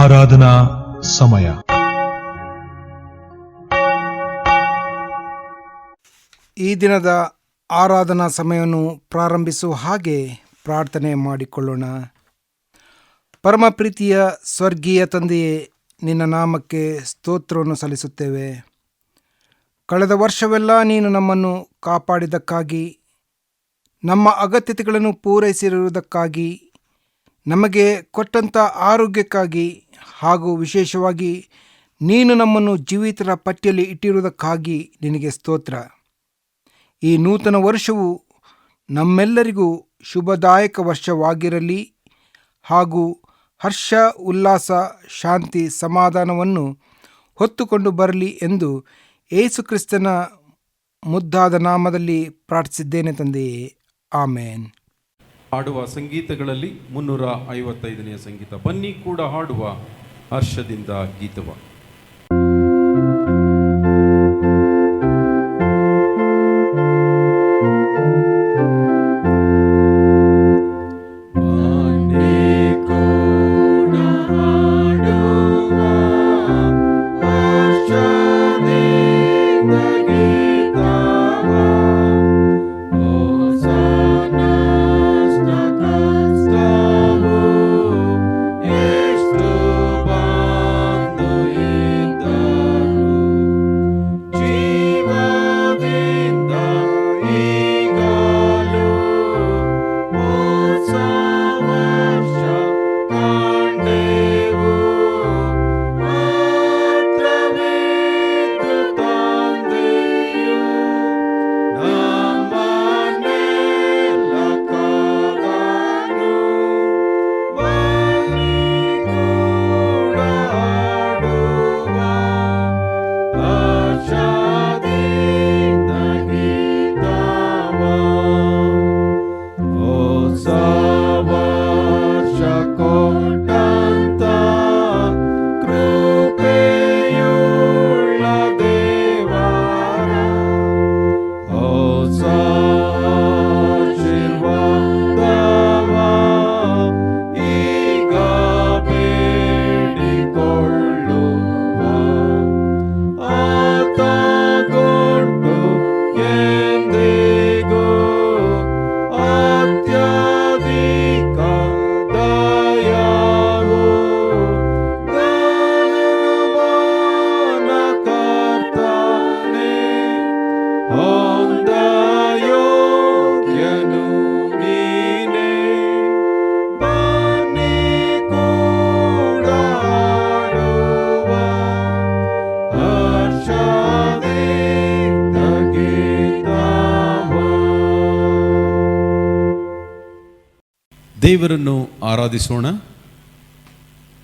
ಆರಾಧನಾ ಸಮಯ. ಈ ದಿನದ ಆರಾಧನಾ ಸಮಯವನ್ನು ಪ್ರಾರಂಭಿಸುವ ಹಾಗೆ ಪ್ರಾರ್ಥನೆ ಮಾಡಿಕೊಳ್ಳೋಣ. ಪರಮ ಪ್ರೀತಿಯ ಸ್ವರ್ಗೀಯ ತಂದೆಯೇ, ನಿನ್ನ ನಾಮಕ್ಕೆ ಸ್ತೋತ್ರವನ್ನು ಸಲ್ಲಿಸುತ್ತೇವೆ. ಕಳೆದ ವರ್ಷವೆಲ್ಲ ನೀನು ನಮ್ಮನ್ನು ಕಾಪಾಡಿದ್ದಕ್ಕಾಗಿ, ನಮ್ಮ ಅಗತ್ಯತೆಗಳನ್ನು ಪೂರೈಸಿರುವುದಕ್ಕಾಗಿ, ನಮಗೆ ಕೊಟ್ಟಂಥ ಆರೋಗ್ಯಕ್ಕಾಗಿ ಹಾಗೂ ವಿಶೇಷವಾಗಿ ನೀನು ನಮ್ಮನ್ನು ಜೀವಿತರ ಪಟ್ಟಿಯಲ್ಲಿ ಇಟ್ಟಿರುವುದಕ್ಕಾಗಿ ನಿನಗೆ ಸ್ತೋತ್ರ. ಈ ನೂತನ ವರ್ಷವು ನಮ್ಮೆಲ್ಲರಿಗೂ ಶುಭದಾಯಕ ವರ್ಷವಾಗಿರಲಿ ಹಾಗೂ ಹರ್ಷ, ಉಲ್ಲಾಸ, ಶಾಂತಿ, ಸಮಾಧಾನವನ್ನು ಹೊತ್ತುಕೊಂಡು ಬರಲಿ ಎಂದು ಯೇಸು ಕ್ರಿಸ್ತನ ಮುದ್ದಾದ ನಾಮದಲ್ಲಿ ಪ್ರಾರ್ಥಿಸಿದ್ದೇನೆ ತಂದೆಯೇ, ಆಮೇನ್. ಹಾಡುವ ಸಂಗೀತಗಳಲ್ಲಿ 355ನೇ ಸಂಗೀತ. ಬನ್ನಿ ಕೂಡ ಹಾಡುವ ಹರ್ಷದಿಂದ ಗೀತವ. ದೇವರನ್ನು ಆರಾಧಿಸೋಣ.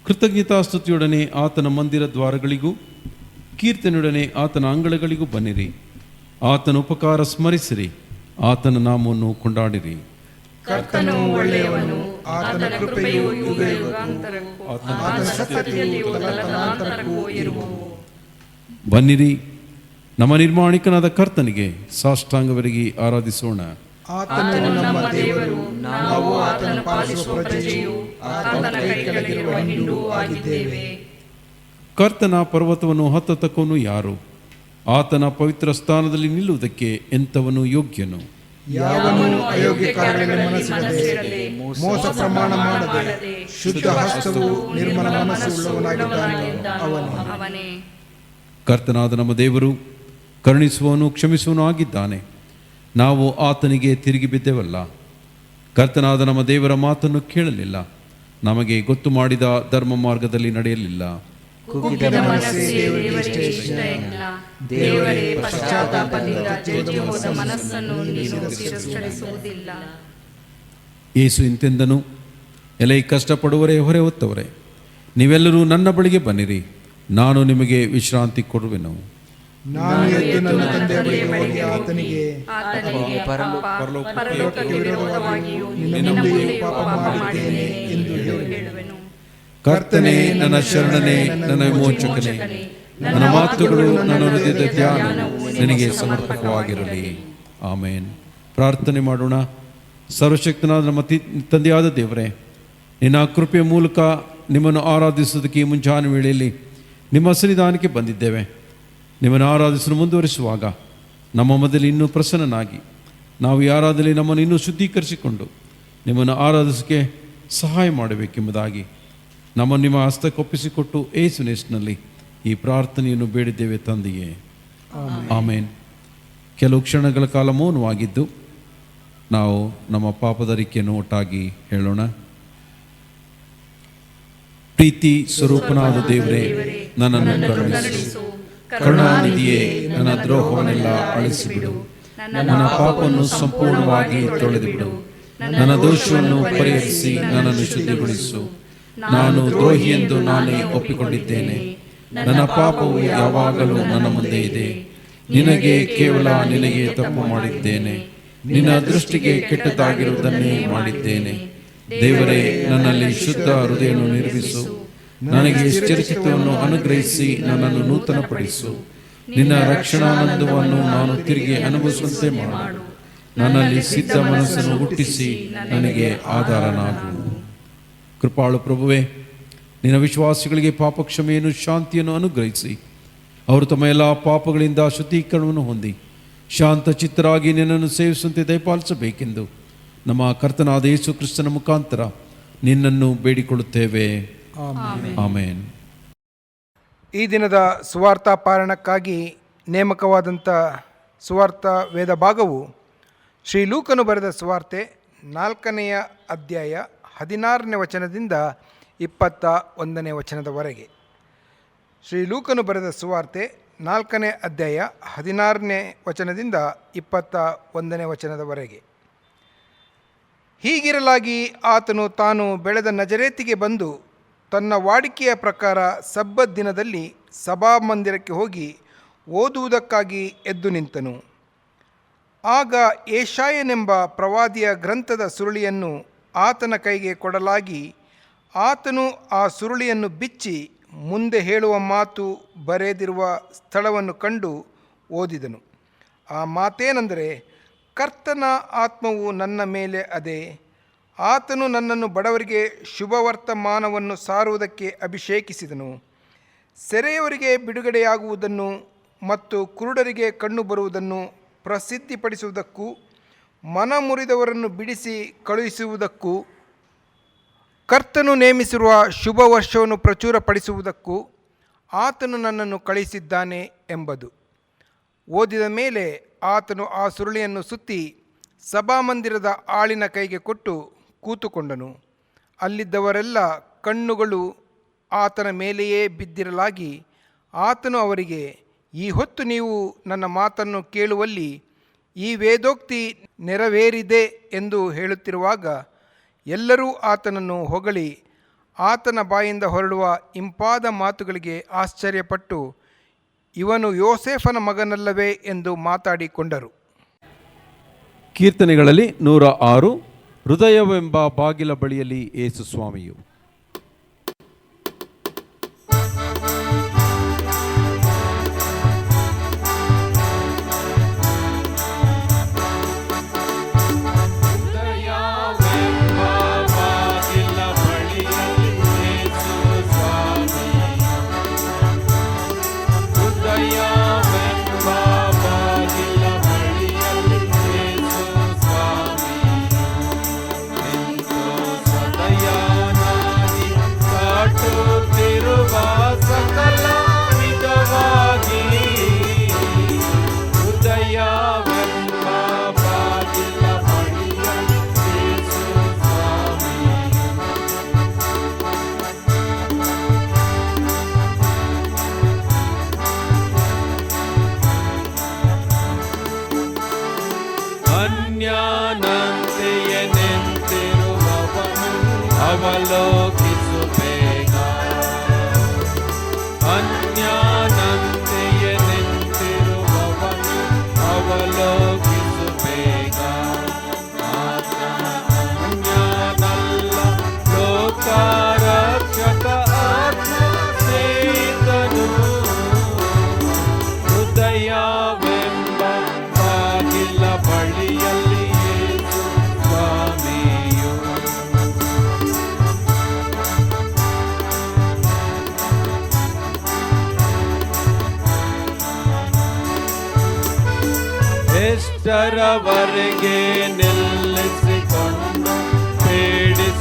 ಕೃತಜ್ಞತಾಸ್ತುತಿಯೊಡನೆ ಆತನ ಮಂದಿರ ದ್ವಾರಗಳಿಗೂ, ಕೀರ್ತನೆಯೊಡನೆ ಆತನ ಅಂಗಳಗಳಿಗೂ ಬನ್ನಿರಿ. ಆತನ ಉಪಕಾರ ಸ್ಮರಿಸಿರಿ, ಆತನ ನಾಮವನ್ನು ಕೊಂಡಾಡಿರಿ. ಕರ್ತನು ಒಳ್ಳೆಯವನು, ಆತನ ಕೃಪೆಯು ಯುಗಯುಗಾಂತರಕ್ಕೂ, ಆತನ ಸತ್ಯತೆಯು ತಲತಲಾಂತರಕ್ಕೂ ಇರುವವು. ಬನ್ನಿರಿ, ನಮ್ಮ ನಿರ್ಮಾಣಿಕನಾದ ಕರ್ತನಿಗೆ ಸಾಷ್ಟಾಂಗವೆರಗಿ ಆರಾಧಿಸೋಣ. ಆತನು ನಮ್ಮ ದೇವರು, ನಾವು ಆತನ ಪಾಲಿಸುವ ಪ್ರಜೆಯು, ಆತನ ಕೈಕೆಳಗಿರುವ ಹಿಂಡು ಆಗಿದ್ದೇವೆ. ಕರ್ತನ ಪರ್ವತವನ್ನು ಹತ್ತತಕ್ಕವನು ಯಾರು? ಆತನ ಪವಿತ್ರ ಸ್ಥಾನದಲ್ಲಿ ನಿಲ್ಲುವುದಕ್ಕೆ ಎಂಥವನು ಯೋಗ್ಯನು? ಯಾವನು ಅಯೋಗ್ಯ ಕಾರ್ಯಗಳಿಗೆ ಮನಸ್ಸಿಡದೆ, ಮೋಸ ಪ್ರಮಾಣ ಮಾಡದೆ, ಶುದ್ಧ ಹಸ್ತವು ನಿರ್ಮಲ ಮನಸ್ಸುಳ್ಳವನಾಗಿದ್ದಾನೆ ಅವನೇ. ಕರ್ತನಾದ ನಮ್ಮ ದೇವರು ಕರುಣಿಸುವವನು, ಕ್ಷಮಿಸುವನು ಆಗಿದ್ದಾನೆ. ನಾವು ಆತನಿಗೆ ತಿರುಗಿ ಬಿದ್ದೆವಲ್ಲ. ಕರ್ತನಾದ ನಮ್ಮ ದೇವರ ಮಾತನ್ನು ಕೇಳಲಿಲ್ಲ, ನಮಗೆ ಗೊತ್ತು ಮಾಡಿದ ಧರ್ಮ ಮಾರ್ಗದಲ್ಲಿ ನಡೆಯಲಿಲ್ಲ. ಯೇಸು ಇಂತೆಂದನು, ಎಲೈ ಕಷ್ಟಪಡುವರೇ, ಹೊರೆ ಹೊತ್ತವರೇ, ನೀವೆಲ್ಲರೂ ನನ್ನ ಬಳಿಗೆ ಬನ್ನಿರಿ, ನಾನು ನಿಮಗೆ ವಿಶ್ರಾಂತಿ ಕೊಡುವೆನು. ನಾನು ಎದ್ದು ನನ್ನ ತಂದೆಯ ಬಳಿಗೆ ಹೋಗಿ ಆತನಿಗೆ, ಪರಲೋಕಕ್ಕೆ ವಿರೋಧವಾಗಿಯೂ ನಿನ್ನ ಮುಂದೆ ಪಾಪ ಮಾಡಿದ್ದೇನೆ ಎಂದು ಹೇಳುವೆನು. ಕರ್ತನೇ, ನನ್ನ ಶರಣನೇ, ನನ್ನ ವಿಮೋಚಕನೇ, ನನ್ನ ಮಾತುಗಳು, ನನ್ನ ಹೃದಯದ ಧ್ಯಾನವು ನಿನಗೆ ಸಮರ್ಪಕವಾಗಿರಲಿ. ಆಮೇನ್. ಪ್ರಾರ್ಥನೆ ಮಾಡೋಣ. ಸರ್ವಶಕ್ತನಾದ ನಮ್ಮ ತಂದೆಯಾದ ದೇವರೇ, ನಿನ್ನ ಕೃಪೆಯ ಮೂಲಕ ನಿಮ್ಮನ್ನು ಆರಾಧಿಸೋದಕ್ಕೆ ಈ ಮುಂಜಾನೆ ವೇಳೆಯಲ್ಲಿ ನಿಮ್ಮ ಸನ್ನಿಧಾನಕ್ಕೆ ಬಂದಿದ್ದೇವೆ. ನಿಮ್ಮನ್ನು ಆರಾಧಿಸಲು ಮುಂದುವರಿಸುವಾಗ ನಮ್ಮ ಮೊದಲು ಇನ್ನೂ ಪ್ರಸನ್ನನಾಗಿ ನಾವು ಈ ಆರಾಧನೆ ನಮ್ಮನ್ನು ಇನ್ನೂ ಶುದ್ಧೀಕರಿಸಿಕೊಂಡು ನಿಮ್ಮನ್ನು ಆರಾಧಿಸೋಕ್ಕೆ ಸಹಾಯ ಮಾಡಬೇಕೆಂಬುದಾಗಿ ನಮ್ಮನ್ನು ನಿಮ್ಮ ಹಸ್ತಕ್ಕೊಪ್ಪಿಸಿಕೊಟ್ಟು ಯೇಸುವಿನಲ್ಲಿ ಈ ಪ್ರಾರ್ಥನೆಯನ್ನು ಬೇಡಿದ್ದೇವೆ ತಂದೆಯೇ, ಆಮೇನ್. ಕೆಲವು ಕ್ಷಣಗಳ ಕಾಲ ಮೌನವಾಗಿದ್ದು ನಾವು ನಮ್ಮ ಪಾಪದ ಅರಿಕೆಯನ್ನು ಒಟ್ಟಾಗಿ ಹೇಳೋಣ. ಪ್ರೀತಿ ಸ್ವರೂಪನಾದ ದೇವರೇ, ನನ್ನನ್ನು ಕರುಣಿಸು. ಕರುಣಾನಿಧಿಯೇ, ನನ್ನ ದ್ರೋಹವನ್ನೆಲ್ಲ ಅಳಿಸಿಬಿಡು. ನನ್ನ ಪಾಪವನ್ನು ಸಂಪೂರ್ಣವಾಗಿ ತೊಳೆದುಬಿಡು. ನನ್ನ ದೋಷವನ್ನು ಪರಿಹರಿಸಿ ನನ್ನನ್ನು ಶುದ್ಧಿಗೊಳಿಸು. ನಾನು ದ್ರೋಹಿ ಎಂದು ನಾನೇ ಒಪ್ಪಿಕೊಂಡಿದ್ದೇನೆ. ನನ್ನ ಪಾಪವು ಯಾವಾಗಲೂ ನನ್ನ ಮುಂದೆ ಇದೆ. ನಿನಗೆ ತಪ್ಪು ಮಾಡಿದ್ದೇನೆ. ನಿನ್ನ ದೃಷ್ಟಿಗೆ ಕೆಟ್ಟದಾಗಿರುವುದನ್ನೇ ಮಾಡಿದ್ದೇನೆ. ದೇವರೇ, ನನ್ನಲ್ಲಿ ಶುದ್ಧ ಹೃದಯವನ್ನು ನಿರ್ಮಿಸು. ನನಗೆ ಚಿರಚಿತ್ತವನ್ನು ಅನುಗ್ರಹಿಸಿ ನನ್ನನ್ನು ನೂತನಪಡಿಸು. ನಿನ್ನ ರಕ್ಷಣಾನಂದವನ್ನು ನಾನು ತಿರುಗಿ ಅನುಭವಿಸುವಂತೆ ಮಾಡು. ನನ್ನಲ್ಲಿ ಸಿದ್ಧ ಮನಸ್ಸನ್ನು ಹುಟ್ಟಿಸಿ ನನಗೆ ಆಧಾರನಾಗು. ಕೃಪಾಳು ಪ್ರಭುವೇ, ನಿನ್ನ ವಿಶ್ವಾಸಿಗಳಿಗೆ ಪಾಪ ಕ್ಷಮೆಯನ್ನು, ಶಾಂತಿಯನ್ನು ಅನುಗ್ರಹಿಸಿ ಅವರು ತಮ್ಮ ಎಲ್ಲ ಪಾಪಗಳಿಂದ ಶುದ್ಧೀಕರಣವನ್ನು ಹೊಂದಿ ಶಾಂತ ಚಿತ್ತರಾಗಿ ನಿನ್ನನ್ನು ಸೇವಿಸುವಂತೆ ದಯಪಾಲಿಸಬೇಕೆಂದು ನಮ್ಮ ಕರ್ತನಾದ ಯೇಸು ಕ್ರಿಸ್ತನ ಮುಖಾಂತರ ನಿನ್ನನ್ನು ಬೇಡಿಕೊಳ್ಳುತ್ತೇವೆ. ಆಮೇನ್. ಈ ದಿನದ ಸುವಾರ್ಥ ಪಾರಣಕ್ಕಾಗಿ ನೇಮಕವಾದಂಥ ಸುವಾರ್ಥ ವೇದ ಭಾಗವು ಶ್ರೀ ಲೂಕನು ಬರೆದ ಸುವಾರ್ತೆ 4ನೇ ಅಧ್ಯಾಯ 16ನೇ ವಚನದಿಂದ 21ನೇ ವಚನದವರೆಗೆ. ಶ್ರೀ ಲೂಕನು ಬರೆದ ಸುವಾರ್ತೆ 4ನೇ ಅಧ್ಯಾಯ 16ನೇ ವಚನದಿಂದ 21ನೇ ವಚನದವರೆಗೆ. ಹೀಗಿರಲಾಗಿ ಆತನು ತಾನು ಬೆಳೆದ ನಜರೇತಿಗೆ ಬಂದು ತನ್ನ ವಾಡಿಕೆಯ ಪ್ರಕಾರ ಸಬ್ಬತ್ ದಿನದಲ್ಲಿ ಸಭಾಮಂದಿರಕ್ಕೆ ಹೋಗಿ ಓದುವುದಕ್ಕಾಗಿ ಎದ್ದು ನಿಂತನು. ಆಗ ಯೆಶಾಯನೆಂಬ ಪ್ರವಾದಿಯ ಗ್ರಂಥದ ಸುರುಳಿಯನ್ನು ಆತನ ಕೈಗೆ ಕೊಡಲಾಗಿ ಆತನು ಆ ಸುರುಳಿಯನ್ನು ಬಿಚ್ಚಿ ಮುಂದೆ ಹೇಳುವ ಮಾತು ಬರೆದಿರುವ ಸ್ಥಳವನ್ನು ಕಂಡು ಓದಿದನು. ಆ ಮಾತೇನೆಂದರೆ, ಕರ್ತನ ಆತ್ಮವು ನನ್ನ ಮೇಲೆ ಅದೆ. ಆತನು ನನ್ನನ್ನು ಬಡವರಿಗೆ ಶುಭವರ್ತಮಾನವನ್ನು ಸಾರುವುದಕ್ಕೆ ಅಭಿಷೇಕಿಸಿದನು. ಸೆರೆಯವರಿಗೆ ಬಿಡುಗಡೆಯಾಗುವುದನ್ನು ಮತ್ತು ಕುರುಡರಿಗೆ ಕಣ್ಣು ಬರುವುದನ್ನು ಪ್ರಸಿದ್ಧಿಪಡಿಸುವುದಕ್ಕೂ, ಮನ ಮುರಿದವರನ್ನು ಬಿಡಿಸಿ ಕಳುಹಿಸುವುದಕ್ಕೂ, ಕರ್ತನು ನೇಮಿಸಿರುವ ಶುಭ ವರ್ಷವನ್ನು ಪ್ರಚುರಪಡಿಸುವುದಕ್ಕೂ ಆತನು ನನ್ನನ್ನು ಕಳುಹಿಸಿದ್ದಾನೆ ಎಂಬುದು. ಓದಿದ ಮೇಲೆ ಆತನು ಆ ಸುರುಳಿಯನ್ನು ಸುತ್ತಿ ಸಭಾಮಂದಿರದ ಆಳಿನ ಕೈಗೆ ಕೊಟ್ಟು ಕೂತುಕೊಂಡನು. ಅಲ್ಲಿದ್ದವರೆಲ್ಲ ಕಣ್ಣುಗಳು ಆತನ ಮೇಲೆಯೇ ಬಿದ್ದಿರಲಾಗಿ ಆತನು ಅವರಿಗೆ, ಈ ಹೊತ್ತು ನೀವು ನನ್ನ ಮಾತನ್ನು ಕೇಳುವಲ್ಲಿ ಈ ವೇದೋಕ್ತಿ ನೆರವೇರಿದೆ ಎಂದು ಹೇಳುತ್ತಿರುವಾಗ ಎಲ್ಲರೂ ಆತನನ್ನು ಹೊಗಳಿ ಆತನ ಬಾಯಿಂದ ಹೊರಡುವ ಇಂಪಾದ ಮಾತುಗಳಿಗೆ ಆಶ್ಚರ್ಯಪಟ್ಟು, ಇವನು ಯೋಸೇಫನ ಮಗನಲ್ಲವೇ ಎಂದು ಮಾತಾಡಿಕೊಂಡರು. ಕೀರ್ತನೆಗಳಲ್ಲಿ 106 ಹೃದಯವೆಂಬ ಬಾಗಿಲ ಬಳಿಯಲ್ಲಿ ಯೇಸು ಸ್ವಾಮಿಯು. ಅವಲೋಕಿಸು ಬೇಗ, ಅನ್ಯಾನಂತೆಯೇ ನಿಂತಿರುವವನು ಅವಲೋಕಿಸು ಬೇಗ. ಆತನ ಅನ್ಯಾನಲ್ಲ, ಲೋಕರಕ್ಷಕ ಆತ್ಮಸೇತನು. ಹೃದಯವೆಂಬ ಬಾಗಿಲ ಬಳಿಯಲ್ಲಿ ಯೇಸು ಸ್ವಾಮಿಯು. ಎಷ್ಟರವರೆಗೆ ನಿಲ್ಲಿಸಿಕೊಂಡು ಪೀಡಿಸುತ್ತಿರುವಿರಿ?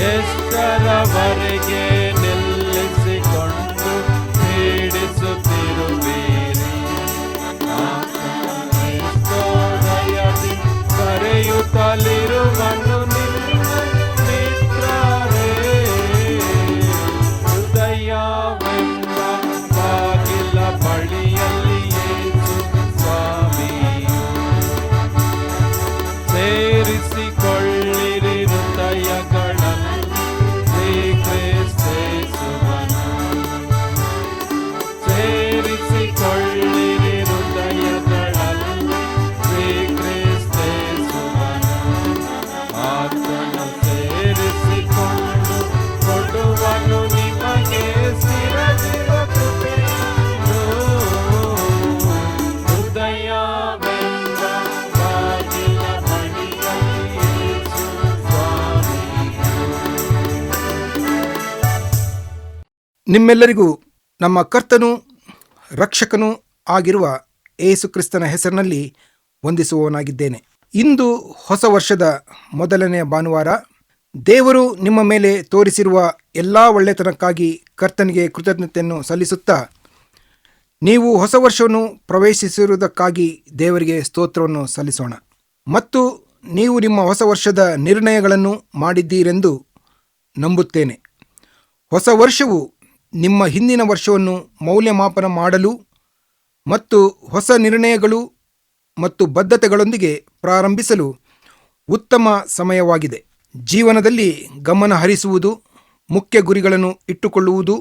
ಎಷ್ಟರವರೆಗೆ ನಿಲ್ಲಿಸಿಕೊಂಡು ಪೀಡಿಸುತ್ತಿರುವಿರಿ? ಎಷ್ಟೋ ದಯದಿ ಕರೆಯುತ್ತಲಿರುವನು ನಿಮ್ಮ ಮಿತ್ರರೇ. ಹೃದಯವೆಂಬ ಬಾಗಿಲ ಬಳಿಯಲ್ಲಿ ಯೇಸು ಸ್ವಾಮಿಯು. ಸೇರಿಸಿಕೊಳ್ಳಿರಿ ಹೃದಯಗಳಲ್ಲಿ ಶ್ರೀ ಕ್ರಿಸ್ತೇಸುವನು. ಸೇರಿಸಿಕೊಳ್ಳಿರಿ ಹೃದಯಗಳಲ್ಲಿ ಶ್ರೀ ಕ್ರಿಸ್ತೇಸುವನು. ಆತನು ಸೇರಿಸಿಕೊಂಡು ಕೊಡುವನು ನಿಮಗೆ ಸ್ಥಿರವಿರುವ ಕೃಪೆಯನ್ನು. ಹೃದಯವೆಂಬ ಬಾಗಿಲ ಬಳಿಯಲ್ಲಿ ಯೇಸು ಸ್ವಾಮಿಯು. ನಿಮ್ಮೆಲ್ಲರಿಗೂ ನಮ್ಮ ಕರ್ತನೂ ರಕ್ಷಕನೂ ಆಗಿರುವ ಯೇಸು ಕ್ರಿಸ್ತನ ಹೆಸರಿನಲ್ಲಿ ವಂದಿಸುವವನಾಗಿದ್ದೇನೆ. ಇಂದು ಹೊಸ ವರ್ಷದ ಮೊದಲನೆಯ ಭಾನುವಾರ. ದೇವರು ನಿಮ್ಮ ಮೇಲೆ ತೋರಿಸಿರುವ ಎಲ್ಲ ಒಳ್ಳೆತನಕ್ಕಾಗಿ ಕರ್ತನಿಗೆ ಕೃತಜ್ಞತೆಯನ್ನು ಸಲ್ಲಿಸುತ್ತಾ, ನೀವು ಹೊಸ ವರ್ಷವನ್ನು ಪ್ರವೇಶಿಸಿರುವುದಕ್ಕಾಗಿ ದೇವರಿಗೆ ಸ್ತೋತ್ರವನ್ನು ಸಲ್ಲಿಸೋಣ. ಮತ್ತು ನೀವು ನಿಮ್ಮ ಹೊಸ ವರ್ಷದ ನಿರ್ಣಯಗಳನ್ನು ಮಾಡಿದ್ದೀರೆಂದು ನಂಬುತ್ತೇನೆ. ಹೊಸ ವರ್ಷವು ನಿಮ್ಮ ಹಿಂದಿನ ವರ್ಷವನ್ನು ಮೌಲ್ಯಮಾಪನ ಮಾಡಲು ಮತ್ತು ಹೊಸ ನಿರ್ಣಯಗಳು ಮತ್ತು ಬದ್ಧತೆಗಳೊಂದಿಗೆ ಪ್ರಾರಂಭಿಸಲು ಉತ್ತಮ ಸಮಯವಾಗಿದೆ. ಜೀವನದಲ್ಲಿ ಗಮನ ಹರಿಸುವುದು, ಮುಖ್ಯ ಗುರಿಗಳನ್ನು ಇಟ್ಟುಕೊಳ್ಳುವುದು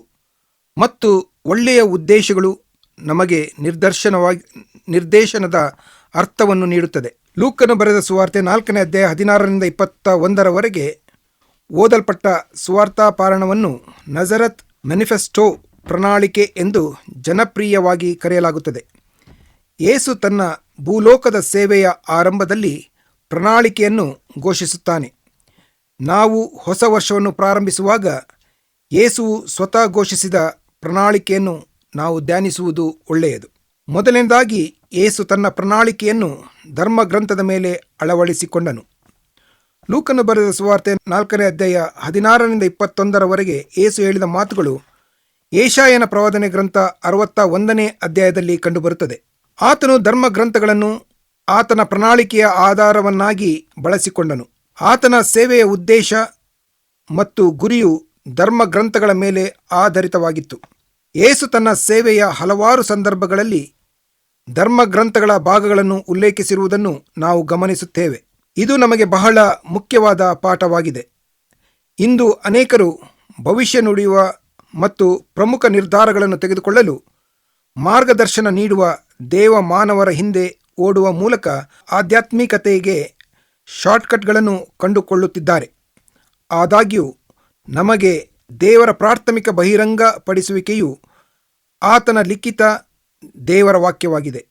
ಮತ್ತು ಒಳ್ಳೆಯ ಉದ್ದೇಶಗಳು ನಮಗೆ ನಿರ್ದೇಶನದ ಅರ್ಥವನ್ನು ನೀಡುತ್ತದೆ. ಲೂಕನು ಬರೆದ ಸುವಾರ್ತೆ 4ನೇ ಅಧ್ಯಾಯ 16ರಿಂದ 21 ಓದಲ್ಪಟ್ಟ ಸುವಾರ್ತಾಪಾರಣವನ್ನು ನಜರತ್ ಮ್ಯಾನಿಫೆಸ್ಟೋ ಪ್ರಣಾಳಿಕೆ ಎಂದು ಜನಪ್ರಿಯವಾಗಿ ಕರೆಯಲಾಗುತ್ತದೆ. ಯೇಸು ತನ್ನ ಭೂಲೋಕದ ಸೇವೆಯ ಆರಂಭದಲ್ಲಿ ಪ್ರಣಾಳಿಕೆಯನ್ನು ಘೋಷಿಸುತ್ತಾನೆ. ನಾವು ಹೊಸ ವರ್ಷವನ್ನು ಪ್ರಾರಂಭಿಸುವಾಗ ಯೇಸುವು ಸ್ವತಃ ಘೋಷಿಸಿದ ಪ್ರಣಾಳಿಕೆಯನ್ನು ನಾವು ಧ್ಯಾನಿಸುವುದು ಒಳ್ಳೆಯದು. ಮೊದಲನೇದಾಗಿ ಯೇಸು ತನ್ನ ಪ್ರಣಾಳಿಕೆಯನ್ನು ಧರ್ಮಗ್ರಂಥದ ಮೇಲೆ ಅಳವಡಿಸಿಕೊಂಡನು. ಲೂಕನು ಬರೆದ ಸುವಾರ್ತೆ 4ನೇ ಅಧ್ಯಾಯ 16ರಿಂದ 21 ಯೇಸು ಹೇಳಿದ ಮಾತುಗಳು ಯೆಶಾಯನ ಪ್ರವಾದನೆ ಗ್ರಂಥ 61ನೇ ಅಧ್ಯಾಯದಲ್ಲಿ ಕಂಡುಬರುತ್ತದೆ. ಆತನು ಧರ್ಮಗ್ರಂಥಗಳನ್ನು ಆತನ ಪ್ರಣಾಳಿಕೆಯ ಆಧಾರವನ್ನಾಗಿ ಬಳಸಿಕೊಂಡನು. ಆತನ ಸೇವೆಯ ಉದ್ದೇಶ ಮತ್ತು ಗುರಿಯು ಧರ್ಮಗ್ರಂಥಗಳ ಮೇಲೆ ಆಧಾರಿತವಾಗಿತ್ತು. ಯೇಸು ತನ್ನ ಸೇವೆಯ ಹಲವಾರು ಸಂದರ್ಭಗಳಲ್ಲಿ ಧರ್ಮಗ್ರಂಥಗಳ ಭಾಗಗಳನ್ನು ಉಲ್ಲೇಖಿಸಿರುವುದನ್ನು ನಾವು ಗಮನಿಸುತ್ತೇವೆ. ಇದು ನಮಗೆ ಬಹಳ ಮುಖ್ಯವಾದ ಪಾಠವಾಗಿದೆ. ಇಂದು ಅನೇಕರು ಭವಿಷ್ಯ ನುಡಿಯುವ ಮತ್ತು ಪ್ರಮುಖ ನಿರ್ಧಾರಗಳನ್ನು ತೆಗೆದುಕೊಳ್ಳಲು ಮಾರ್ಗದರ್ಶನ ನೀಡುವ ದೇವ ಮಾನವರ ಹಿಂದೆ ಓಡುವ ಮೂಲಕ ಆಧ್ಯಾತ್ಮಿಕತೆಗೆ ಶಾರ್ಟ್ಕಟ್ಗಳನ್ನು ಕಂಡುಕೊಳ್ಳುತ್ತಿದ್ದಾರೆ. ಆದಾಗ್ಯೂ ನಮಗೆ ದೇವರ ಪ್ರಾಥಮಿಕ ಬಹಿರಂಗಪಡಿಸುವಿಕೆಯು ಆತನ ಲಿಖಿತ ದೇವರ ವಾಕ್ಯವಾಗಿದೆ.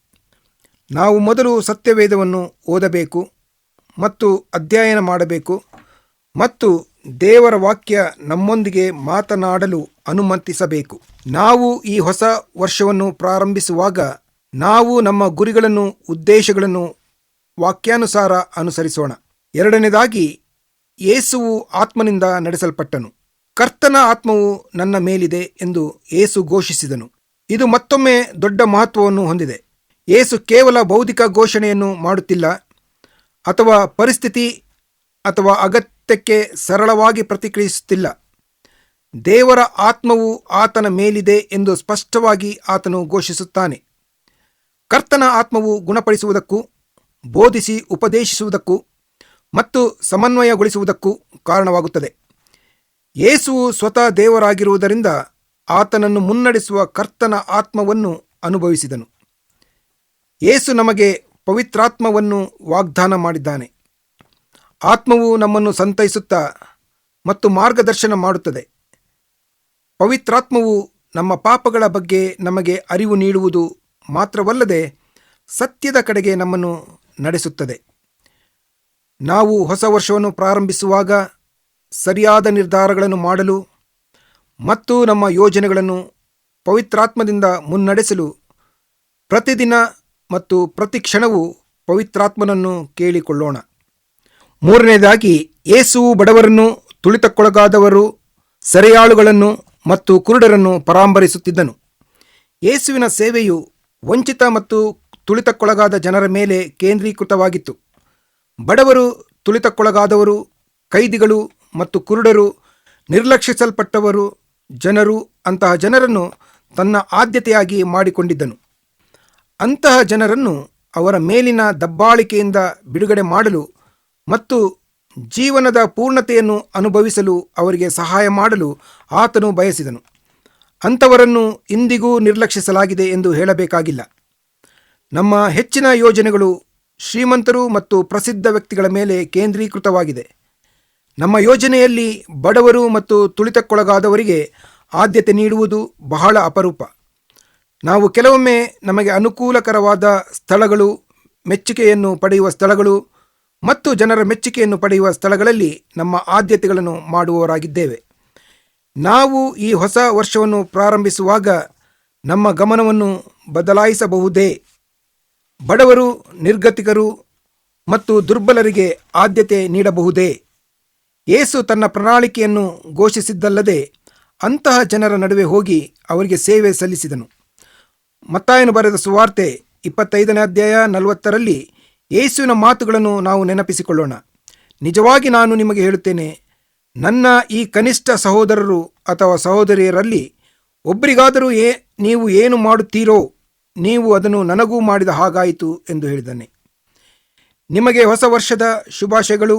ನಾವು ಮೊದಲು ಸತ್ಯವೇದವನ್ನು ಓದಬೇಕು ಮತ್ತು ಅಧ್ಯಯನ ಮಾಡಬೇಕು ಮತ್ತು ದೇವರ ವಾಕ್ಯ ನಮ್ಮೊಂದಿಗೆ ಮಾತನಾಡಲು ಅನುಮತಿಸಬೇಕು. ನಾವು ಈ ಹೊಸ ವರ್ಷವನ್ನು ಪ್ರಾರಂಭಿಸುವಾಗ ನಾವು ನಮ್ಮ ಗುರಿಗಳನ್ನು, ಉದ್ದೇಶಗಳನ್ನು ವಾಕ್ಯಾನುಸಾರ ಅನುಸರಿಸೋಣ. ಎರಡನೇದಾಗಿ, ಯೇಸುವು ಆತ್ಮನಿಂದ ನಡೆಸಲ್ಪಟ್ಟನು. ಕರ್ತನ ಆತ್ಮವು ನನ್ನ ಮೇಲಿದೆ ಎಂದು ಯೇಸು ಘೋಷಿಸಿದನು. ಇದು ಮತ್ತೊಮ್ಮೆ ದೊಡ್ಡ ಮಹತ್ವವನ್ನು ಹೊಂದಿದೆ. ಯೇಸು ಕೇವಲ ಬೌದ್ಧಿಕ ಘೋಷಣೆಯನ್ನು ಮಾಡುತ್ತಿಲ್ಲ ಅಥವಾ ಪರಿಸ್ಥಿತಿ ಅಥವಾ ಅಗತ್ಯಕ್ಕೆ ಸರಳವಾಗಿ ಪ್ರತಿಕ್ರಿಯಿಸುತ್ತಿಲ್ಲ. ದೇವರ ಆತ್ಮವು ಆತನ ಮೇಲಿದೆ ಎಂದು ಸ್ಪಷ್ಟವಾಗಿ ಆತನು ಘೋಷಿಸುತ್ತಾನೆ. ಕರ್ತನ ಆತ್ಮವು ಗುಣಪಡಿಸುವುದಕ್ಕೂ, ಬೋಧಿಸಿ ಉಪದೇಶಿಸುವುದಕ್ಕೂ ಮತ್ತು ಸಮನ್ವಯಗೊಳಿಸುವುದಕ್ಕೂ ಕಾರಣವಾಗುತ್ತದೆ. ಯೇಸುವು ಸ್ವತಃ ದೇವರಾಗಿರುವುದರಿಂದ ಆತನನ್ನು ಮುನ್ನಡೆಸುವ ಕರ್ತನ ಆತ್ಮವನ್ನು ಅನುಭವಿಸಿದನು. ಯೇಸು ನಮಗೆ ಪವಿತ್ರಾತ್ಮವನ್ನು ವಾಗ್ದಾನ ಮಾಡಿದ್ದಾನೆ. ಆತ್ಮವು ನಮ್ಮನ್ನು ಸಂತೈಸುತ್ತಾ ಮತ್ತು ಮಾರ್ಗದರ್ಶನ ಮಾಡುತ್ತದೆ. ಪವಿತ್ರಾತ್ಮವು ನಮ್ಮ ಪಾಪಗಳ ಬಗ್ಗೆ ನಮಗೆ ಅರಿವು ನೀಡುವುದು ಮಾತ್ರವಲ್ಲದೆ ಸತ್ಯದ ಕಡೆಗೆ ನಮ್ಮನ್ನು ನಡೆಸುತ್ತದೆ. ನಾವು ಹೊಸ ವರ್ಷವನ್ನು ಪ್ರಾರಂಭಿಸುವಾಗ ಸರಿಯಾದ ನಿರ್ಧಾರಗಳನ್ನು ಮಾಡಲು ಮತ್ತು ನಮ್ಮ ಯೋಜನೆಗಳನ್ನು ಪವಿತ್ರಾತ್ಮದಿಂದ ಮುನ್ನಡೆಸಲು ಪ್ರತಿದಿನ ಮತ್ತು ಪ್ರತಿ ಕ್ಷಣವೂ ಪವಿತ್ರಾತ್ಮನನ್ನು ಕೇಳಿಕೊಳ್ಳೋಣ. ಮೂರನೇದಾಗಿ, ಯೇಸುವು ಬಡವರನ್ನು, ತುಳಿತಕ್ಕೊಳಗಾದವರು, ಸೆರೆಯಾಳುಗಳನ್ನು ಮತ್ತು ಕುರುಡರನ್ನು ಪರಾಂಬರಿಸುತ್ತಿದ್ದನು. ಯೇಸುವಿನ ಸೇವೆಯು ವಂಚಿತ ಮತ್ತು ತುಳಿತಕ್ಕೊಳಗಾದ ಜನರ ಮೇಲೆ ಕೇಂದ್ರೀಕೃತವಾಗಿತ್ತು. ಬಡವರು, ತುಳಿತಕ್ಕೊಳಗಾದವರು, ಕೈದಿಗಳು ಮತ್ತು ಕುರುಡರು, ನಿರ್ಲಕ್ಷಿಸಲ್ಪಟ್ಟವರು ಜನರು ಅಂತಹ ಜನರನ್ನು ತನ್ನ ಆದ್ಯತೆಯಾಗಿ ಮಾಡಿಕೊಂಡಿದ್ದನು. ಅಂತಹ ಜನರನ್ನು ಅವರ ಮೇಲಿನ ದಬ್ಬಾಳಿಕೆಯಿಂದ ಬಿಡುಗಡೆ ಮಾಡಲು ಮತ್ತು ಜೀವನದ ಪೂರ್ಣತೆಯನ್ನು ಅನುಭವಿಸಲು ಅವರಿಗೆ ಸಹಾಯ ಮಾಡಲು ಆತನು ಬಯಸಿದನು. ಅಂಥವರನ್ನು ಇಂದಿಗೂ ನಿರ್ಲಕ್ಷಿಸಲಾಗಿದೆ ಎಂದು ಹೇಳಬೇಕಾಗಿಲ್ಲ. ನಮ್ಮ ಹೆಚ್ಚಿನ ಯೋಜನೆಗಳು ಶ್ರೀಮಂತರು ಮತ್ತು ಪ್ರಸಿದ್ಧ ವ್ಯಕ್ತಿಗಳ ಮೇಲೆ ಕೇಂದ್ರೀಕೃತವಾಗಿದೆ. ನಮ್ಮ ಯೋಜನೆಯಲ್ಲಿ ಬಡವರು ಮತ್ತು ತುಳಿತಕ್ಕೊಳಗಾದವರಿಗೆ ಆದ್ಯತೆ ನೀಡುವುದು ಬಹಳ ಅಪರೂಪ. ನಾವು ಕೆಲವೊಮ್ಮೆ ನಮಗೆ ಅನುಕೂಲಕರವಾದ ಸ್ಥಳಗಳು, ಮೆಚ್ಚುಗೆಯನ್ನು ಪಡೆಯುವ ಸ್ಥಳಗಳು ಮತ್ತು ಜನರ ಮೆಚ್ಚುಗೆಯನ್ನು ಪಡೆಯುವ ಸ್ಥಳಗಳಲ್ಲಿ ನಮ್ಮ ಆದ್ಯತೆಗಳನ್ನು ಮಾಡುವವರಾಗಿದ್ದೇವೆ. ನಾವು ಈ ಹೊಸ ವರ್ಷವನ್ನು ಪ್ರಾರಂಭಿಸುವಾಗ ನಮ್ಮ ಗಮನವನ್ನು ಬದಲಾಯಿಸಬಹುದೇ? ಬಡವರು, ನಿರ್ಗತಿಕರು ಮತ್ತು ದುರ್ಬಲರಿಗೆ ಆದ್ಯತೆ ನೀಡಬಹುದೇ? ಯೇಸು ತನ್ನ ಪ್ರಣಾಳಿಕೆಯನ್ನು ಘೋಷಿಸಿದ್ದಲ್ಲದೆ ಅಂತಹ ಜನರ ನಡುವೆ ಹೋಗಿ ಅವರಿಗೆ ಸೇವೆ ಸಲ್ಲಿಸಿದನು. ಮತ್ತಾಯನು ಬರೆದ ಸುವಾರ್ತೆ 25ನೇ ಅಧ್ಯಾಯ 40ರಲ್ಲಿ ಯೇಸುವಿನ ಮಾತುಗಳನ್ನು ನಾವು ನೆನಪಿಸಿಕೊಳ್ಳೋಣ. ನಿಜವಾಗಿ ನಾನು ನಿಮಗೆ ಹೇಳುತ್ತೇನೆ, ನನ್ನ ಈ ಕನಿಷ್ಠ ಸಹೋದರರು ಅಥವಾ ಸಹೋದರಿಯರಲ್ಲಿ ಒಬ್ಬರಿಗಾದರೂ ನೀವು ಏನು ಮಾಡುತ್ತೀರೋ ನೀವು ಅದನ್ನು ನನಗೂ ಮಾಡಿದ ಹಾಗಾಯಿತು ಎಂದು ಹೇಳಿದ್ದಾನೆ. ನಿಮಗೆ ಹೊಸ ವರ್ಷದ ಶುಭಾಶಯಗಳು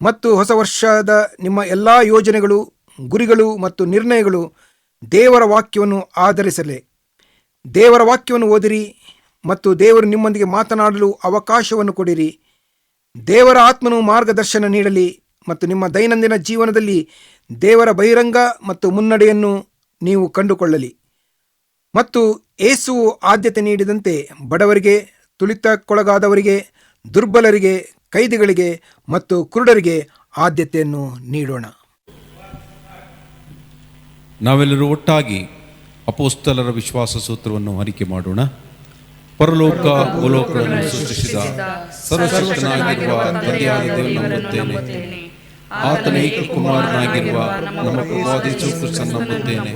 ಮತ್ತು ಹೊಸ ವರ್ಷದ ನಿಮ್ಮ ಎಲ್ಲ ಯೋಜನೆಗಳು, ಗುರಿಗಳು ಮತ್ತು ನಿರ್ಣಯಗಳು ದೇವರ ವಾಕ್ಯವನ್ನು ಆಧರಿಸಲೇ. ದೇವರ ವಾಕ್ಯವನ್ನು ಓದಿರಿ ಮತ್ತು ದೇವರು ನಿಮ್ಮೊಂದಿಗೆ ಮಾತನಾಡಲು ಅವಕಾಶವನ್ನು ಕೊಡಿರಿ. ದೇವರ ಆತ್ಮನು ಮಾರ್ಗದರ್ಶನ ನೀಡಲಿ ಮತ್ತು ನಿಮ್ಮ ದೈನಂದಿನ ಜೀವನದಲ್ಲಿ ದೇವರ ಬಹಿರಂಗ ಮತ್ತು ಮುನ್ನಡೆಯನ್ನು ನೀವು ಕಂಡುಕೊಳ್ಳಲಿ. ಮತ್ತು ಯೇಸುವು ಆದ್ಯತೆ ನೀಡಿದಂತೆ ಬಡವರಿಗೆ, ತುಳಿತಕ್ಕೊಳಗಾದವರಿಗೆ, ದುರ್ಬಲರಿಗೆ, ಕೈದಿಗಳಿಗೆ ಮತ್ತು ಕುರುಡರಿಗೆ ಆದ್ಯತೆಯನ್ನು ನೀಡೋಣ. ನಾವೆಲ್ಲರೂ ಒಟ್ಟಾಗಿ ಅಪೋಸ್ತಲರ ವಿಶ್ವಾಸ ಸೂತ್ರವನ್ನು ಅರಿಕೆ ಮಾಡೋಣ. ಪರಲೋಕ ಭೂಲೋಕಗಳನ್ನು ಸೃಷ್ಟಿಸಿದ ಸರ್ವಶಕ್ತನಾಗಿರುವ ತಂದೆಯಾದ ದೇವರನ್ನು ನಂಬುತ್ತೇನೆ. ಆತನ ಏಕಕುಮಾರನಾಗಿರುವ ನಮ್ಮ ಪ್ರಭುವಾದ ಯೇಸು ಕ್ರಿಸ್ತನನ್ನು ನಂಬುತ್ತೇನೆ.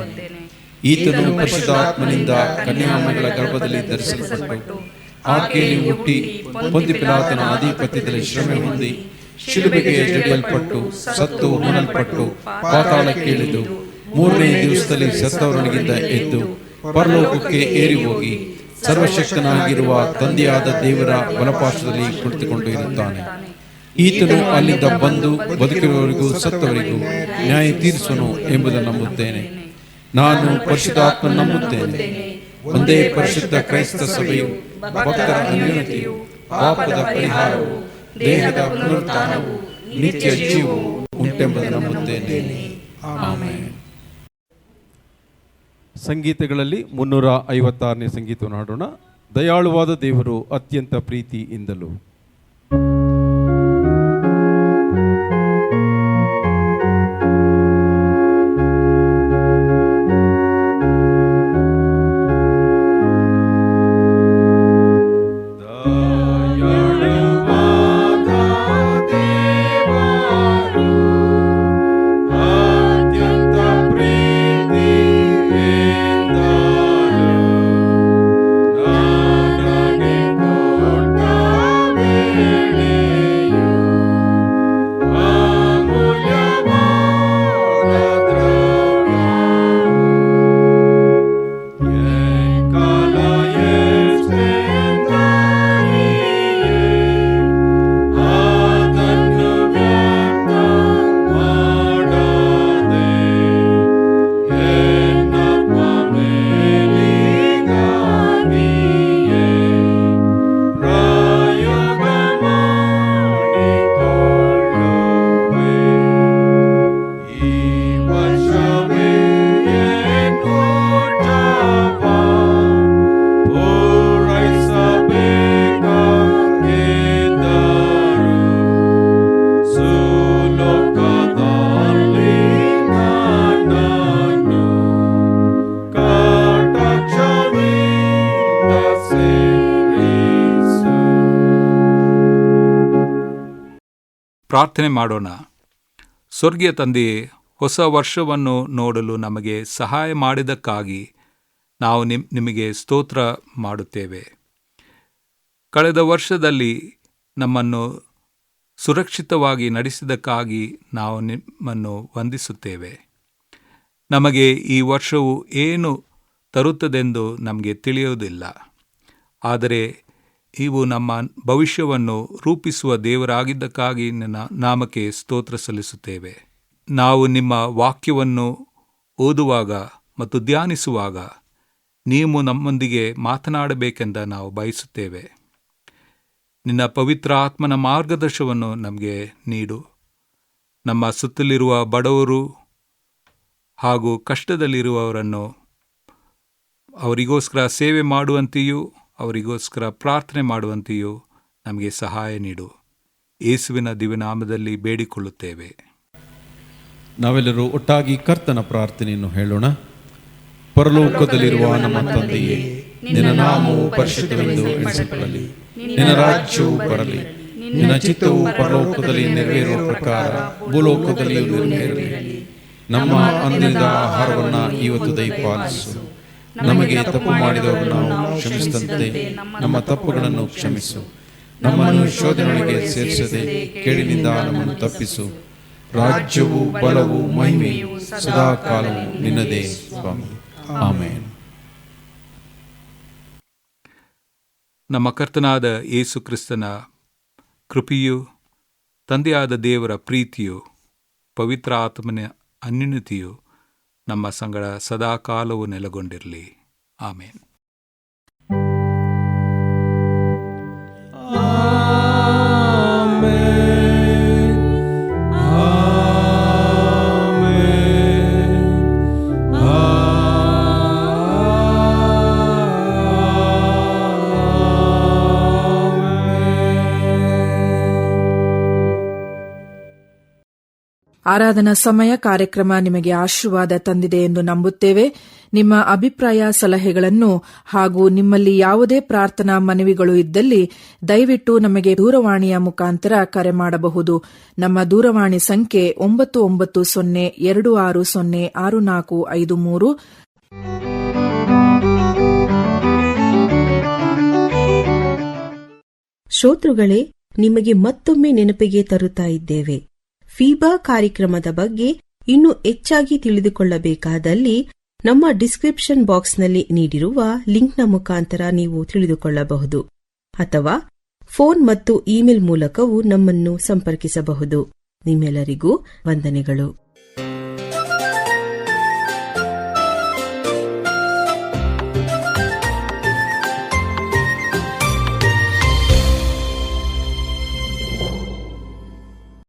ಈತನು ಪರಿಶುದ್ಧಾತ್ಮನಿಂದ ಕನ್ಯಾಮರಿಗಳ ಗರ್ಭದಲ್ಲಿ ಧರಿಸಲ್ಪಟ್ಟು ಆಕೆಯಲ್ಲಿ ಹುಟ್ಟಿ ಪೊಂತಿ ಪಿಲಾತನ ಆಧಿಪತ್ಯದಲ್ಲಿ ಶ್ರಮೆ ಹೊಂದಿ ಶಿಲುಬೆಗೆ ಜಡಿಯಲ್ಪಟ್ಟು ಸತ್ತು ಹುಣಲ್ಪಟ್ಟು ಪಾತಾಳಕ್ಕೆ ಇಳಿದು ಮೂರನೇ ದಿವಸದಲ್ಲಿ ಸತ್ತವರೊಳಗಿಂದ ಎದ್ದು ಪರಲೋಕಕ್ಕೆ ಏರಿ ಹೋಗಿ ಸರ್ವಶಕ್ತನಾಗಿರುವ ತಂದೆಯಾದ ದೇವರ ಬಲಪಾರ್ಶ್ವದಲ್ಲಿ ಕುಳಿತುಕೊಂಡು ಇರುತ್ತಾನೆ. ಈತನು ಅಲ್ಲಿಂದ ಬಂದು ಬದುಕಿರುವವರಿಗೂ ಸತ್ತವರಿಗೂ ನ್ಯಾಯ ತೀರಿಸುವನು ಎಂಬುದನ್ನು ನಂಬುತ್ತೇನೆ. ನಾನು ಪರಿಶುದ್ಧಾತ್ಮ ನಂಬುತ್ತೇನೆ. ಒಂದೇ ಪರಿಶುದ್ಧ ಕ್ರೈಸ್ತ ಸಭೆಯು, ಭಕ್ತರ ಅನ್ಯೋನ್ಯತೆಯು, ಪಾಪದ ಪರಿಹಾರವು, ದೇಹದ ಪುನರುತ್ಥಾನವು, ನಿತ್ಯ ಜೀವವು ಉಂಟೆಂಬುದನ್ನು ನಂಬುತ್ತೇನೆ. ಆಮೆನ್. ಸಂಗೀತಗಳಲ್ಲಿ 356ನೇ ಸಂಗೀತವನ್ನು ಹಾಡೋಣ. ದಯಾಳುವಾದ ದೇವರು ಅತ್ಯಂತ ಪ್ರೀತಿಯಿಂದಲೂ. ನನಗೆ ಕೊಟ್ಟ ಪ್ರಾರ್ಥನೆ ಮಾಡೋಣ. ಸ್ವರ್ಗೀಯ ತಂದೆಯೇ, ಹೊಸ ವರ್ಷವನ್ನು ನೋಡಲು ನಮಗೆ ಸಹಾಯ ಮಾಡಿದ್ದಕ್ಕಾಗಿ ನಾವು ನಿಮಗೆ ಸ್ತೋತ್ರ ಮಾಡುತ್ತೇವೆ. ಕಳೆದ ವರ್ಷದಲ್ಲಿ ನಮ್ಮನ್ನು ಸುರಕ್ಷಿತವಾಗಿ ನಡೆಸಿದ್ದಕ್ಕಾಗಿ ನಾವು ನಿಮ್ಮನ್ನು ವಂದಿಸುತ್ತೇವೆ. ನಮಗೆ ಈ ವರ್ಷವು ಏನು ತರುತ್ತದೆಂದು ನಮಗೆ ತಿಳಿಯುವುದಿಲ್ಲ, ಆದರೆ ಇವು ನಮ್ಮ ಭವಿಷ್ಯವನ್ನು ರೂಪಿಸುವ ದೇವರಾಗಿದ್ದಕ್ಕಾಗಿ ನಿನ್ನ ನಾಮಕ್ಕೆ ಸ್ತೋತ್ರ ಸಲ್ಲಿಸುತ್ತೇವೆ. ನಾವು ನಿಮ್ಮ ವಾಕ್ಯವನ್ನು ಓದುವಾಗ ಮತ್ತು ಧ್ಯಾನಿಸುವಾಗ ನೀವು ನಮ್ಮೊಂದಿಗೆ ಮಾತನಾಡಬೇಕೆಂದು ನಾವು ಬಯಸುತ್ತೇವೆ. ನಿನ್ನ ಪವಿತ್ರ ಆತ್ಮನ ಮಾರ್ಗದರ್ಶನವನ್ನು ನಮಗೆ ನೀಡು. ನಮ್ಮ ಸುತ್ತಲಿರುವ ಬಡವರು ಹಾಗೂ ಕಷ್ಟದಲ್ಲಿರುವವರನ್ನು ಅವರಿಗೋಸ್ಕರ ಸೇವೆ ಮಾಡುವಂತೆಯೂ ಅವರಿಗೋಸ್ಕರ ಪ್ರಾರ್ಥನೆ ಮಾಡುವಂತೆಯೂ ನಮಗೆ ಸಹಾಯ ನೀಡು. ಯೇಸುವಿನ ದಿವ್ಯನಾಮದಲ್ಲಿ ಬೇಡಿಕೊಳ್ಳುತ್ತೇವೆ. ನಾವೆಲ್ಲರೂ ಒಟ್ಟಾಗಿ ಕರ್ತನ ಪ್ರಾರ್ಥನೆಯನ್ನು ಹೇಳೋಣ. ಪರಲೋಕದಲ್ಲಿರುವ ನಮ್ಮ ತಂದೆಯೇ, ನಿನ್ನ ನಾಮವು ಪರಿಶುದ್ಧವೆಂದು ಎಣಿಸಿಕೊಳ್ಳಲಿ. ನಿನ್ನ ರಾಜ್ಯವು ಬರಲಿ. ನಿನ್ನ ಚಿತ್ತವು ಪರಲೋಕದಲ್ಲಿ ನೆರವೇರುವ ಪ್ರಕಾರ ಭೂಲೋಕದಲ್ಲಿಯೂ ನೆರವೇರಲಿ. ನಮ್ಮ ಅಂದಿನ ಆಹಾರವನ್ನು ಇವತ್ತು ದಯಪಾಲಿಸು. ನಮಗೆ ತಪ್ಪು ಮಾಡಿದವರನ್ನು ನಾವು ಕ್ಷಮಿಸಿದಂತೆ ನಮ್ಮ ತಪ್ಪುಗಳನ್ನು ಕ್ಷಮಿಸು. ನಮ್ಮನ್ನು ಶೋಧನೆಗೆ ಸೇರಿಸದೆ ಕೇಡಿನಿಂದ ನಮ್ಮನ್ನು ತಪ್ಪಿಸು. ರಾಜ್ಯವು, ಬಲವು, ಮಹಿಮೆಯು ಸದಾ ಕಾಲವು ನಿನ್ನದೇ ಸ್ವಾಮಿ. ಆಮೆನ್. ನಮ್ಮ ಕರ್ತನಾದ ಯೇಸು ಕ್ರಿಸ್ತನ ಕೃಪೆಯು, ತಂದೆಯಾದ ದೇವರ ಪ್ರೀತಿಯು, ಪವಿತ್ರ ಆತ್ಮನ ಅನ್ಯೋನ್ಯತೆಯು ನಮ್ಮ ಸಂಗಡ ಸದಾ ಕಾಲವು ನೆಲೆಗೊಂಡಿರಲಿ. ಆಮೇನ್. ಆರಾಧನಾ ಸಮಯ ಕಾರ್ಯಕ್ರಮ ನಿಮಗೆ ಆಶೀರ್ವಾದ ತಂದಿದೆ ಎಂದು ನಂಬುತ್ತೇವೆ. ನಿಮ್ಮ ಅಭಿಪ್ರಾಯ, ಸಲಹೆಗಳನ್ನು ಹಾಗೂ ನಿಮ್ಮಲ್ಲಿ ಯಾವುದೇ ಪ್ರಾರ್ಥನಾ ಮನವಿಗಳು ಇದ್ದಲ್ಲಿ ದಯವಿಟ್ಟು ನಮಗೆ ದೂರವಾಣಿಯ ಮುಖಾಂತರ ಕರೆ ಮಾಡಬಹುದು. ನಮ್ಮ ದೂರವಾಣಿ ಸಂಖ್ಯೆ 9902606453. ಶ್ರೋತೃಗಳೇ, ನಿಮಗೆ ಮತ್ತೊಮ್ಮೆ ನೆನಪಿಗೆ ತರುತ್ತಾ ಇದ್ದೇವೆ. ಫೀಬಾ ಕಾರ್ಯಕ್ರಮದ ಬಗ್ಗೆ ಇನ್ನೂ ಹೆಚ್ಚಾಗಿ ತಿಳಿದುಕೊಳ್ಳಬೇಕಾದಲ್ಲಿ ನಮ್ಮ ಡಿಸ್ಕ್ರಿಪ್ಷನ್ ಬಾಕ್ಸ್ನಲ್ಲಿ ನೀಡಿರುವ ಲಿಂಕ್ನ ಮುಖಾಂತರ ನೀವು ತಿಳಿದುಕೊಳ್ಳಬಹುದು, ಅಥವಾ ಫೋನ್ ಮತ್ತು ಇಮೇಲ್ ಮೂಲಕವೂ ನಮ್ಮನ್ನು ಸಂಪರ್ಕಿಸಬಹುದು. ನಿಮ್ಮೆಲ್ಲರಿಗೂ ವಂದನೆಗಳು.